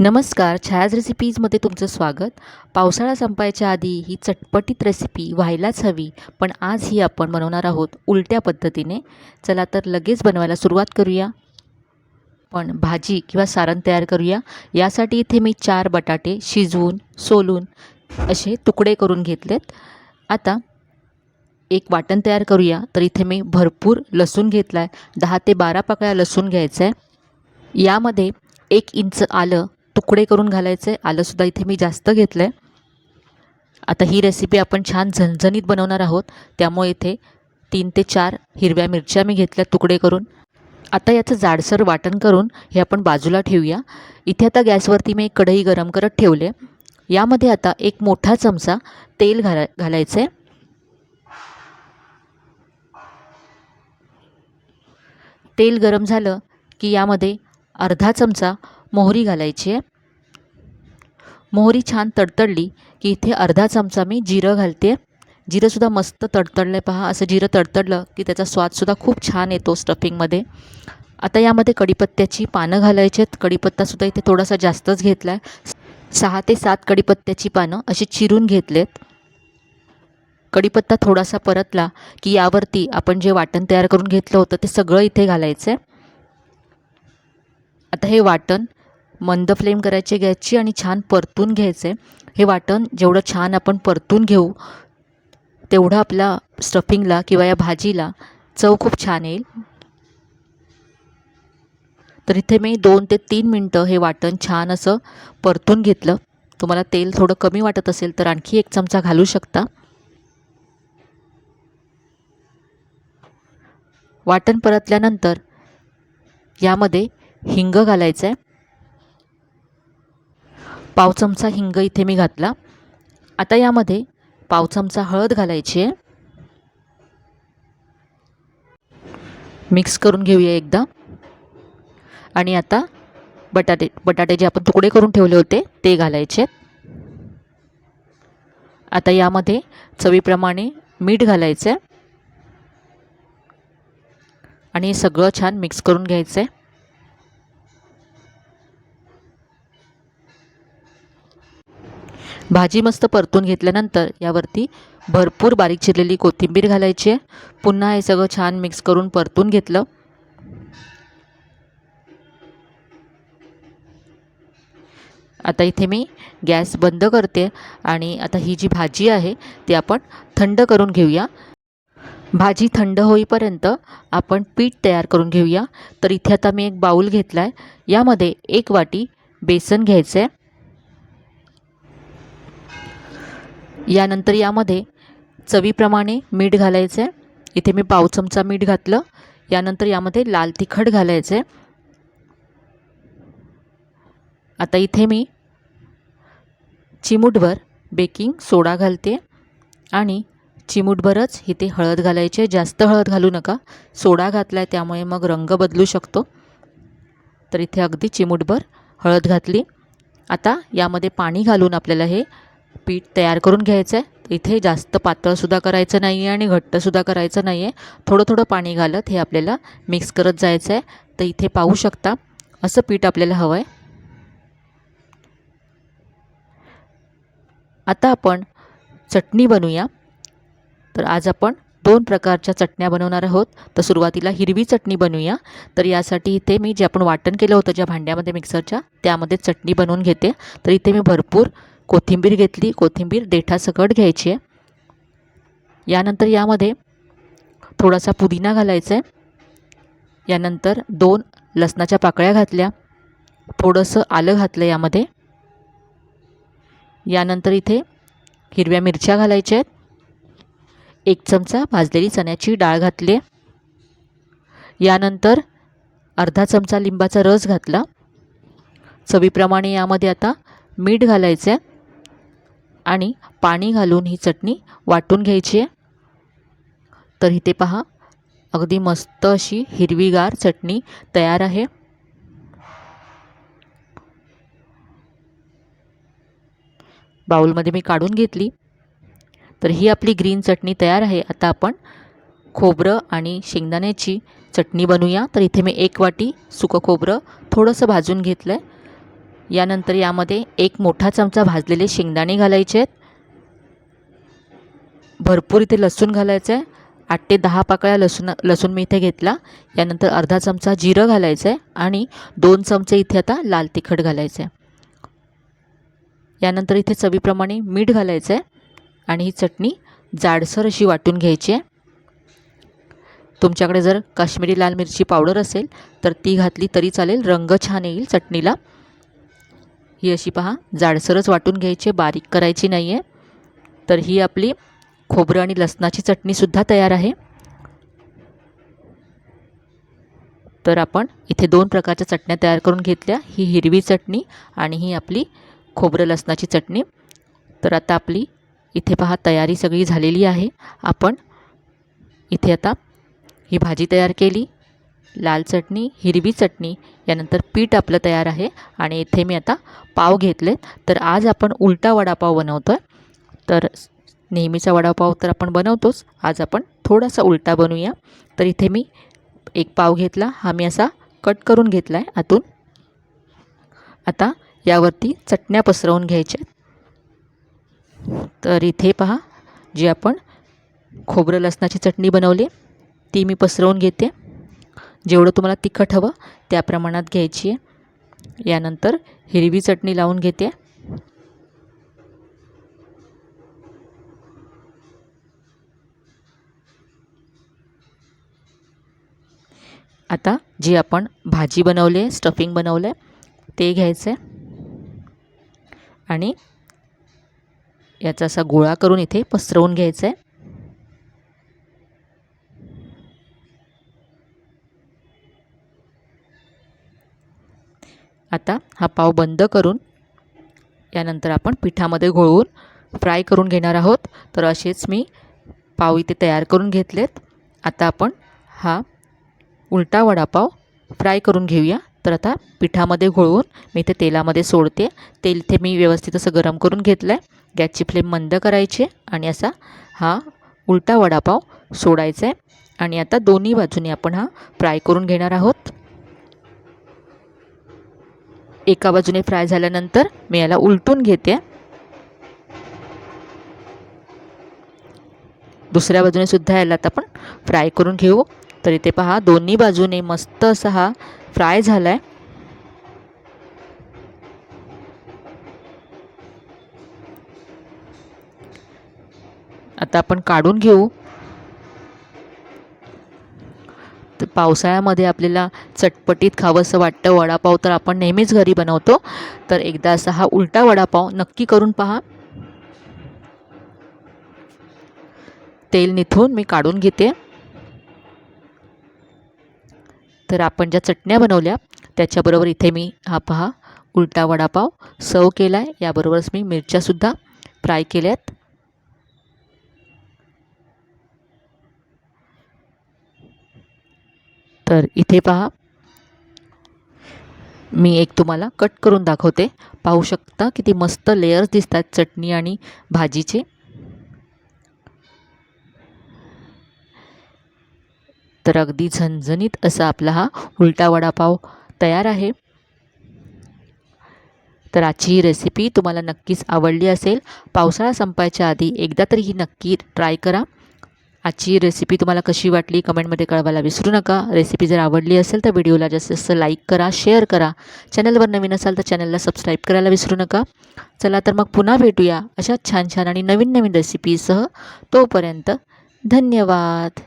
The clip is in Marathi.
नमस्कार, छायाज रेसिपीजमध्ये तुमचं स्वागत. पावसाळा संपायच्या आधी ही चटपटीत रेसिपी व्हायलाच हवी, पण आज ही आपण बनवणार आहोत उलट्या पद्धतीने. चला तर लगेच बनवायला सुरुवात करूया. पण भाजी किंवा सारण तयार करूया. यासाठी इथे मी 4 बटाटे शिजवून, सोलून असे तुकडे करून घेतलेत. आता एक वाटण तयार करूया. तर इथे मी भरपूर लसूण घेतला आहे. 10 ते 12 पाकळ्या लसूण घ्यायचं आहे. यामध्ये 1 इंच आलं तुकडे करून घालायचं आहे. आलंसुद्धा इथे मी जास्त घेतलं आहे. आता ही रेसिपी आपण छान झणझणीत बनवणार आहोत, त्यामुळे इथे 3 ते 4 हिरव्या मिरच्या मी घेतल्या तुकडे करून. आता याचं जाडसर वाटण करून हे आपण बाजूला ठेवूया. इथे आता गॅसवरती मी एक कढई गरम करत ठेवले. यामध्ये आता एक मोठा चमचा तेल घालायचं आहे. तेल गरम झालं की यामध्ये अर्धा चमचा मोहरी घालायची आहे. मोहरी छान तडतडली की इथे अर्धा चमचा मी जिरं घालते. जिरंसुद्धा मस्त तडतडलं आहे पहा. असं जिरं तडतडलं की त्याचा स्वादसुद्धा खूप छान येतो स्टफिंगमध्ये. आता यामध्ये कढीपत्त्याची पानं घालायची आहेत. कढीपत्तासुद्धा इथे थोडासा जास्तच घेतला आहे. 6 ते 7 कढीपत्त्याची पानं अशी चिरून घेतलेत. कढीपत्ता थोडासा परतला की यावरती आपण जे वाटण तयार करून घेतलं होतं ते सगळं इथे घालायचं आहे. आता हे वाटण मंद फ्लेम करायची गॅसची आणि छान परतून घ्यायचं आहे. हे वाटण जेवढं छान आपण परतून घेऊ तेवढं आपल्या स्टफिंगला किंवा या भाजीला चव खूप छान येईल. तर इथे मी 2 ते 3 मिनटं हे वाटण छान असं परतून घेतलं. तुम्हाला तेल थोडं कमी वाटत असेल तर आणखी 1 चमचा घालू शकता. वाटण परतल्यानंतर यामध्ये हिंग घालायचं आहे. पाव चमचा हिंग इथे मी घातला. आता यामध्ये पाव चमचा हळद घालायची आहे. मिक्स करून घेऊया एकदा. आणि आता बटाटे जे आपण तुकडे करून ठेवले होते ते घालायचे. आता यामध्ये चवीप्रमाणे मीठ घालायचं आहे आणि हे सगळं छान मिक्स करून घ्यायचं आहे. भाजी मस्त परतून घेतल्यानंतर यावरती भरपूर बारीक चिरलेली कोथिंबीर घालायची आहे. पुन्हा हे सगळं छान मिक्स करून परतून घेतलं. आता इथे मी गॅस बंद करते आणि आता ही जी भाजी आहे ती आपण थंड करून घेऊया. भाजी थंड होईपर्यंत आपण पीठ तयार करून घेऊया. तर इथे आता मी एक बाऊल घेतला आहे. यामध्ये 1 वाटी बेसन घ्यायचं आहे. यानंतर यामध्ये चवीप्रमाणे मीठ घालायचं आहे. इथे मी पाव चमचा मीठ घातलं. यानंतर यामध्ये लाल तिखट घालायचं आहे. आता इथे मी चिमूटभर बेकिंग सोडा घालते आणि चिमूटभरच इथे हळद घालायची आहे. जास्त हळद घालू नका. सोडा घातला आहे त्यामुळे मग रंग बदलू शकतो. तर इथे अगदी चिमूटभर हळद घातली. आता यामध्ये पाणी घालून आपल्याला हे पीठ तयार करून घ्यायचं आहे. इथे जास्त पातळसुद्धा करायचं नाही आहे आणि घट्टसुद्धा करायचं नाही आहे. थोडं थोडं पाणी घालत हे आपल्याला मिक्स करत जायचं आहे. तर इथे पाहू शकता असं पीठ आपल्याला हवं आहे. आता आपण चटणी बनवूया. तर आज आपण 2 प्रकारच्या चटण्या बनवणार आहोत. तर सुरुवातीला हिरवी चटणी बनवूया. तर यासाठी इथे मी जे आपण वाटण केलं होतं ज्या भांड्यामध्ये मिक्सरच्या त्यामध्ये चटणी बनवून घेते. तर इथे मी भरपूर कोथिंबीर घेतली. कोथिंबीर देठासकट घ्यायची आहे. यानंतर यामध्ये थोडासा पुदिना घालायचा आहे. यानंतर 2 लसणाच्या पाकळ्या घातल्या. थोडंसं आलं घातलं यामध्ये. यानंतर इथे हिरव्या मिरच्या घालायच्या आहेत. 1 चमचा भाजलेली चण्याची डाळ घातली. यानंतर अर्धा चमचा लिंबाचा रस घातला. चवीप्रमाणे यामध्ये आता मीठ घालायचं आहे आणि पाणी घालून ही चटणी वाटून घ्यायची आहे. तर इथे पहा अगदी मस्त अशी हिरवीगार चटणी तयार आहे. बाउलमध्ये मी काढून घेतली. तर ही आपली ग्रीन चटणी तयार आहे. आता आपण खोबरं आणि शेंगदाण्याची चटणी बनवूया. तर इथे मी 1 वाटी सुकं खोबरं थोडंसं भाजून घेतलं आहे. यानंतर यामध्ये 1 मोठा चमचा भाजलेले शेंगदाणे घालायचे आहेत. भरपूर इथे लसूण घालायचं आहे. 8 ते 10 पाकळ्या लसूण मी इथे घेतला. यानंतर अर्धा चमचा जिरं घालायचं आहे आणि 2 चमचे इथे आता लाल तिखट घालायचं आहे. यानंतर इथे चवीप्रमाणे मीठ घालायचं आहे आणि ही चटणी जाडसर अशी वाटून घ्यायची आहे. तुमच्याकडे जर काश्मीरी लाल मिरची पावडर असेल तर ती घातली तरी चालेल, रंग छान येईल चटणीला. ही अशी पहा जाडसरच वाटून घ्यायची, बारीक करायची नाही आहे. तर ही आपली खोबरं आणि लसणाची चटणीसुद्धा तयार आहे. तर आपण इथे 2 प्रकारच्या चटण्या तयार करून घेतल्या, ही हिरवी चटणी आणि ही आपली खोबरं लसणाची चटणी. तर आता आपली इथे पहा तयारी सगळी झालेली आहे. आपण इथे आता ही भाजी तयार केली, लाल चटणी, हिरवी चटणी, यानंतर पीठ आपलं तयार आहे आणि इथे मी आता पाव घेतले. तर आज आपण उलटा वडापाव बनवतो आहे. तर नेहमीचा वडापाव तर आपण बनवतोच, आज आपण थोडासा उलटा बनवूया. तर इथे मी 1 पाव घेतला, हा मी असा कट करून घेतला आहे आतून. आता यावरती चटण्या पसरवून घ्यायच्या. तर इथे पहा जी आपण खोबरं लसणाची चटणी बनवली ती मी पसरवून घेते. जेवढं तुम्हाला तिखट हवं त्या प्रमाणात घ्यायची आहे. यानंतर हिरवी चटणी लावून घेते. आता जी आपण भाजी बनवली आहे, स्टफिंग बनवलं आहे ते घ्यायचं आहे आणि याचा असा गोळा करून इथे पसरवून घ्यायचा आहे. आता हा पाव बंद करून यानंतर आपण पिठामध्ये घोळवून फ्राय करून घेणार आहोत. तर असेच मी पाव इथे तयार करून घेतलेत. आता आपण हा उलटा वडापाव फ्राय करून घेऊया. तर आता पिठामध्ये घोळवून मी इथे तेलामध्ये सोडते. तेल इथे मी व्यवस्थित असं गरम करून घेतलं आहे. गॅसची फ्लेम मंद करायची आणि असा हा उलटा वडापाव सोडायचा आहे आणि आता दोन्ही बाजूने आपण हा फ्राय करून घेणार आहोत. एका बाजूने फ्राय झाल्यानंतर मी याला उलटून घेते. दुसऱ्या बाजूने सुद्धा याला आता आपण फ्राय करून घेऊ. तर इथे पहा दोन्ही बाजूने मस्त असा हा फ्राय झाला आहे. आता आपण काढून घेऊ. तर पावसाळ्यामध्ये आपल्याला चटपटीत खावंसं वाटतं वडापाव, तर आपण नेहमीच घरी बनवतो. तर एकदा असा हा उलटा वडापाव नक्की करून पहा. तेल निथून मी काढून घेते. तर आपण ज्या चटण्या बनवल्या त्याच्याबरोबर इथे मी हा पहा उलटा वडापाव सर्व केला आहे. याबरोबरच मी मिरच्यासुद्धा फ्राय केल्यात. तर इथे पहा मी एक तुम्हाला कट करून दाखवते. पाहू शकता किती मस्त लेयर्स दिसतात चटणी आणि भाजीचे. तर अगदी झणझणीत असा आपला हा उलटा वडापाव तयार आहे. तर आजची ही रेसिपी तुम्हाला नक्कीच आवडली असेल. पावसाळा संपायच्या आधी एकदा तरी ही नक्की ट्राय करा. आजची रेसिपी तुम्हाला कशी वाटली कमेंटमध्ये कळवायला विसरू नका. रेसिपी जर आवडली असेल तर व्हिडिओला जास्तीत जास्त लाईक करा, शेअर करा. चॅनलवर नवीन असाल तर चॅनलला सबस्क्राईब करायला विसरू नका. चला तर मग पुन्हा भेटूया अशा छान छान आणि नवीन नवीन रेसिपीसह. तोपर्यंत धन्यवाद.